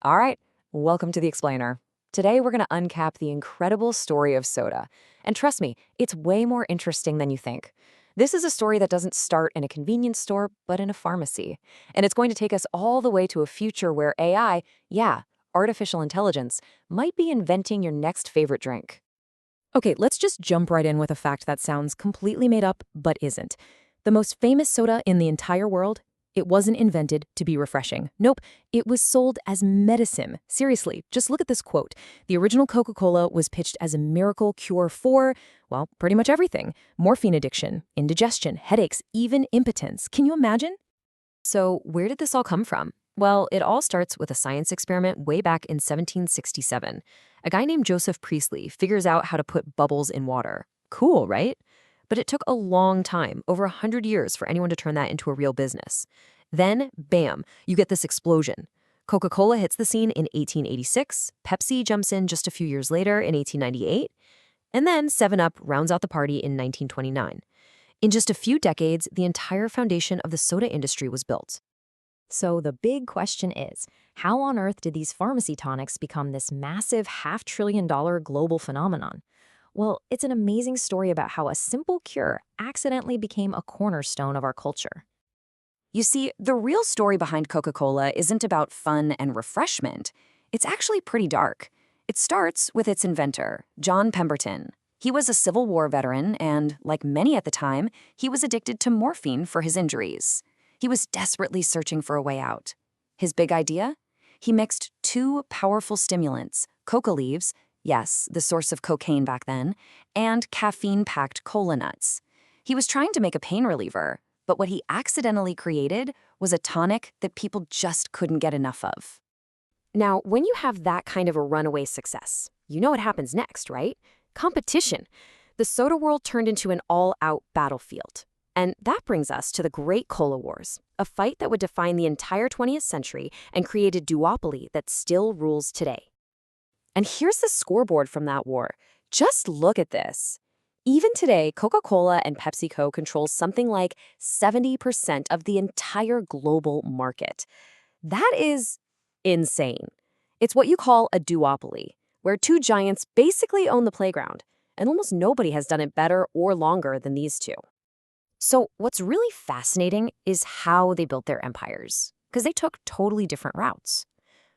All right, welcome to the Explainer. Today we're going to uncap the incredible story of soda. And trust me, it's way more interesting than you think. This is a story that doesn't start in a convenience store, but in a pharmacy. And it's going to take us all the way to a future where AI, yeah, artificial intelligence, might be inventing your next favorite drink. Okay, let's just jump right in with a fact that sounds completely made up, but isn't. The most famous soda in the entire world, it wasn't invented to be refreshing. Nope, it was sold as medicine. Seriously, just look at this quote. The original Coca-Cola was pitched as a miracle cure for, well, pretty much everything. Morphine addiction, indigestion, headaches, even impotence. Can you imagine? So, where did this all come from? Well, it all starts with a science experiment way back in 1767. A guy named Joseph Priestley figures out how to put bubbles in water. Cool, right? But it took a long time, over 100 years, for anyone to turn that into a real business. Then, bam, you get this explosion. Coca-Cola hits the scene in 1886, Pepsi jumps in just a few years later in 1898, and then 7-Up rounds out the party in 1929. In just a few decades, the entire foundation of the soda industry was built. So the big question is, how on earth did these pharmacy tonics become this massive half-trillion-dollar global phenomenon? Well, it's an amazing story about how a simple cure accidentally became a cornerstone of our culture. You see, the real story behind Coca-Cola isn't about fun and refreshment. It's actually pretty dark. It starts with its inventor, John Pemberton. He was a Civil War veteran and, like many at the time, he was addicted to morphine for his injuries. He was desperately searching for a way out. His big idea? He mixed two powerful stimulants, coca leaves, yes, the source of cocaine back then, and caffeine-packed cola nuts. He was trying to make a pain reliever, but what he accidentally created was a tonic that people just couldn't get enough of. Now, when you have that kind of a runaway success, you know what happens next, right? Competition. The soda world turned into an all-out battlefield. And that brings us to the Great Cola Wars, a fight that would define the entire 20th century and create a duopoly that still rules today. And here's the scoreboard from that war. Just look at this. Even today, Coca-Cola and PepsiCo control something like 70% of the entire global market. That is insane. It's what you call a duopoly, where two giants basically own the playground, and almost nobody has done it better or longer than these two. So what's really fascinating is how they built their empires, because they took totally different routes.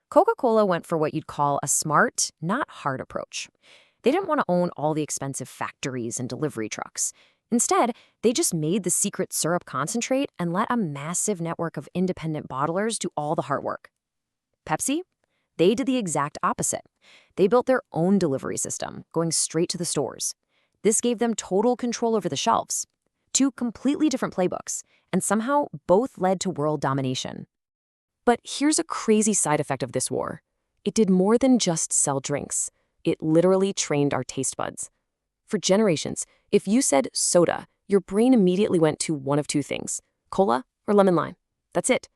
Coca-Cola went for what you'd call a smart, not hard approach. They didn't want to own all the expensive factories and delivery trucks. Instead, they just made the secret syrup concentrate and let a massive network of independent bottlers do all the hard work. Pepsi? They did the exact opposite. They built their own delivery system, going straight to the stores. This gave them total control over the shelves. Two completely different playbooks, and somehow both led to world domination. But here's a crazy side effect of this war. It did more than just sell drinks. It literally trained our taste buds. For generations, if you said soda, your brain immediately went to one of two things, cola or lemon lime. That's it.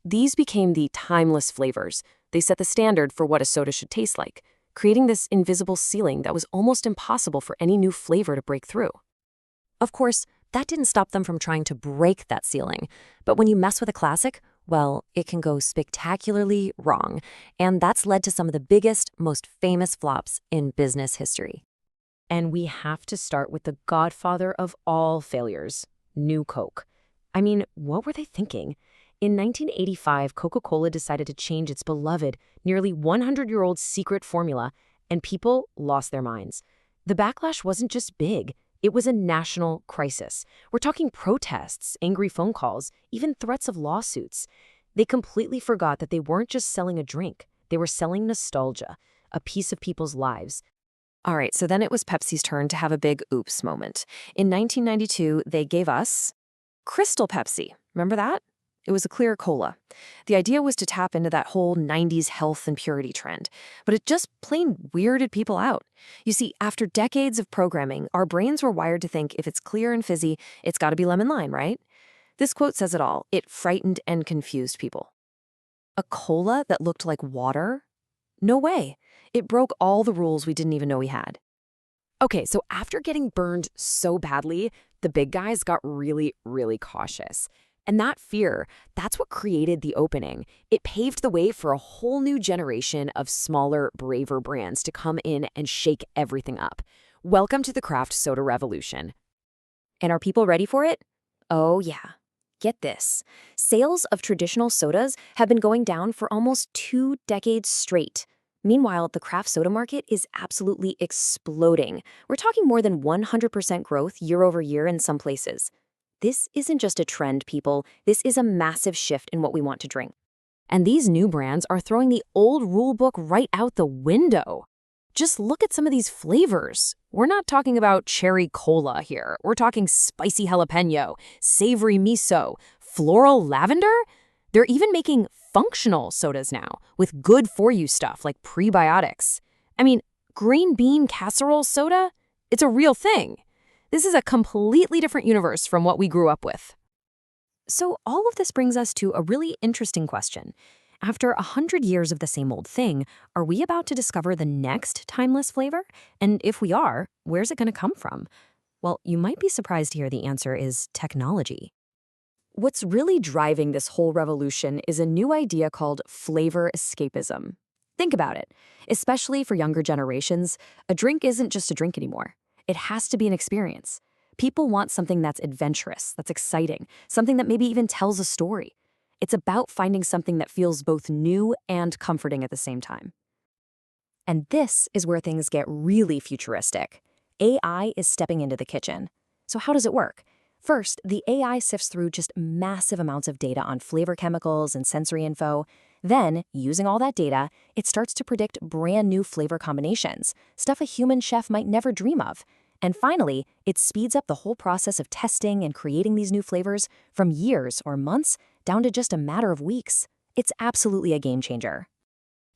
These became the timeless flavors. They set the standard for what a soda should taste like, creating this invisible ceiling that was almost impossible for any new flavor to break through. Of course, that didn't stop them from trying to break that ceiling. But when you mess with a classic, well, it can go spectacularly wrong. And that's led to some of the biggest, most famous flops in business history. And we have to start with the godfather of all failures, New Coke. I mean, what were they thinking? In 1985, Coca-Cola decided to change its beloved, nearly 100-year-old secret formula, and people lost their minds. The backlash wasn't just big. It was a national crisis. We're talking protests, angry phone calls, even threats of lawsuits. They completely forgot that they weren't just selling a drink. They were selling nostalgia, a piece of people's lives. All right, so then it was Pepsi's turn to have a big oops moment. In 1992, they gave us Crystal Pepsi. Remember that? It was a clear cola. The idea was to tap into that whole 90s health and purity trend, but it just plain weirded people out. You see, after decades of programming, our brains were wired to think if it's clear and fizzy, it's got to be lemon lime, right? This quote says it all. It frightened and confused people. A cola that looked like water? No way. It broke all the rules we didn't even know we had. Okay, so after getting burned so badly, the big guys got really, really cautious. And that fear, that's what created the opening. It paved the way for a whole new generation of smaller, braver brands to come in and shake everything up. Welcome to the craft soda revolution. And are people ready for it? Oh, yeah. Get this. Sales of traditional sodas have been going down for almost 2 decades straight. Meanwhile, the craft soda market is absolutely exploding. We're talking more than 100% growth year over year in some places. This isn't just a trend, people. This is a massive shift in what we want to drink. And these new brands are throwing the old rule book right out the window. Just look at some of these flavors. We're not talking about cherry cola here. We're talking spicy jalapeno, savory miso, floral lavender. They're even making functional sodas now with good-for-you stuff like prebiotics. I mean, green bean casserole soda? It's a real thing. This is a completely different universe from what we grew up with. So all of this brings us to a really interesting question. After 100 years of the same old thing, are we about to discover the next timeless flavor? And if we are, where's it going to come from? Well, you might be surprised to hear the answer is technology. What's really driving this whole revolution is a new idea called flavor escapism. Think about it. Especially for younger generations, a drink isn't just a drink anymore. It has to be an experience. People want something that's adventurous, that's exciting, something that maybe even tells a story. It's about finding something that feels both new and comforting at the same time. And this is where things get really futuristic. AI is stepping into the kitchen. So how does it work? First, the AI sifts through just massive amounts of data on flavor chemicals and sensory info. Then, using all that data, it starts to predict brand new flavor combinations, stuff a human chef might never dream of. And finally, it speeds up the whole process of testing and creating these new flavors from years or months down to just a matter of weeks. It's absolutely a game changer.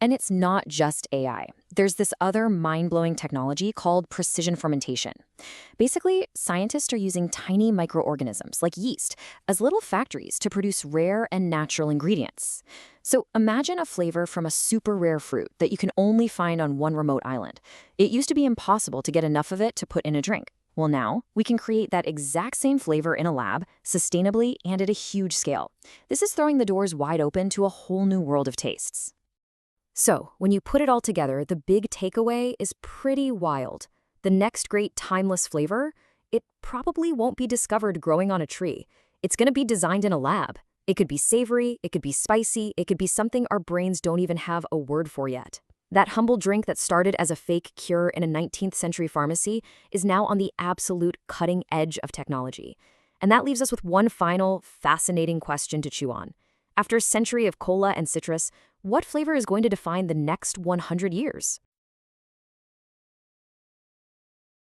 And it's not just AI. There's this other mind-blowing technology called precision fermentation. Basically, scientists are using tiny microorganisms like yeast as little factories to produce rare and natural ingredients. So imagine a flavor from a super rare fruit that you can only find on one remote island. It used to be impossible to get enough of it to put in a drink. Well, now we can create that exact same flavor in a lab, sustainably and at a huge scale. This is throwing the doors wide open to a whole new world of tastes. So, when you put it all together, the big takeaway is pretty wild. The next great timeless flavor, it probably won't be discovered growing on a tree. It's going to be designed in a lab. It could be savory, it could be spicy, it could be something our brains don't even have a word for yet. That humble drink that started as a fake cure in a 19th century pharmacy is now on the absolute cutting edge of technology. And that leaves us with one final, fascinating question to chew on. After a century of cola and citrus, what flavor is going to define the next 100 years?